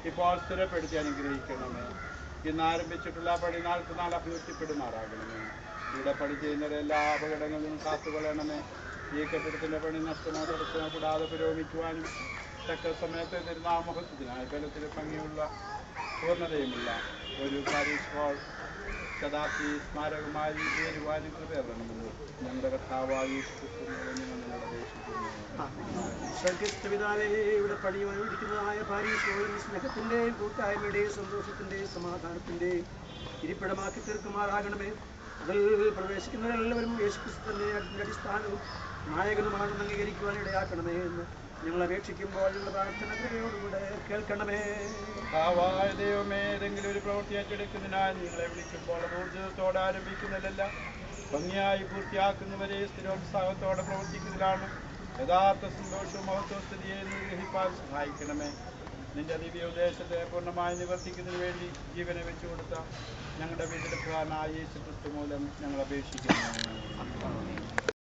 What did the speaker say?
ഇപ്പോൾ സ്ഥിരപ്പെടുത്തി അനുഗ്രഹിക്കണമേ. ഇന്ന് ആരംഭിച്ചിട്ടുള്ള പണി നാൾ അഭിവൃദ്ധിപ്പെടുമാറാകണമേ. ഇവിടെ പണി ചെയ്യുന്നവരെ എല്ലാ അപകടങ്ങളിൽ നിന്നും കാത്തുകൊള്ളണമേ. ഈ കെട്ടിടത്തിന്റെ പണി നഷ്ടമോ തടസ്സമോ കൂടാതെ പുരോഗമിക്കുവാനും തക്ക സമയത്ത് തിരുനാമഹത്വത്തിനായി ബലത്തിൽ ഭംഗിയുള്ള പൂർണ്ണതയുമില്ല ഒരു പാരീഷ് ഹാൾ ശതാബ്ദി സ്മാരകമായി ഉയരുവാനും കൃപയറണമെന്ന് ഞങ്ങളുടെ കർത്താവായ ഞങ്ങൾ അപേക്ഷിക്കുന്നു. സ്വർഗസ്ഥപിതാവേ, ഇവിടെ പണിയുവാനിരിക്കുന്നതായ പാരീഷ് ഹാളിൽ സ്നേഹത്തിന്റെയും കൂട്ടായ്മയുടെയും സന്തോഷത്തിന്റെയും സമാധാനത്തിന്റെയും ഇരിപ്പിടമാക്കി തീർക്കുമാറാകണമേ. അതിൽ പ്രവേശിക്കുന്നവരെല്ലാവരും യേശുക്രിസ്തു തന്നെ അതിന്റെ അടിസ്ഥാനവും നായകനുമാണെന്ന് അംഗീകരിക്കുവാൻ ഇടയാക്കണമേ എന്ന് ഞങ്ങൾ അപേക്ഷിക്കുമ്പോൾ ഞങ്ങളുടെ പ്രാർത്ഥന കൃപയോടുകൂടെ കേൾക്കണമേ. ദൈവമേ, ഏതെങ്കിലും ഒരു പ്രവൃത്തി ഏറ്റെടുക്കുന്നതിനാൽ നിങ്ങളെ വിളിക്കുമ്പോൾ ഊർജ്ജത്തോടെ ആരംഭിക്കുന്നതല്ല, ഭംഗിയായി പൂർത്തിയാക്കുന്നവരെ സ്ഥിരോത്സാഹത്തോടെ പ്രവർത്തിക്കുന്നതിലാണ് യഥാർത്ഥ സന്തോഷവും മഹത്വസ്ഥിതിയെ നിർവഹിപ്പാൻ സഹായിക്കണമേ. നിന്റെ ദിവ്യ ഉദ്ദേശത്തെ പൂർണ്ണമായി നിവർത്തിക്കുന്നതിന് വേണ്ടി ജീവനെ വെച്ചുകൊടുത്ത ഞങ്ങളുടെ വീണ്ടെടുക്കാനായ യേശുക്രിസ്തു മൂലം ഞങ്ങൾ അപേക്ഷിക്കുന്നു.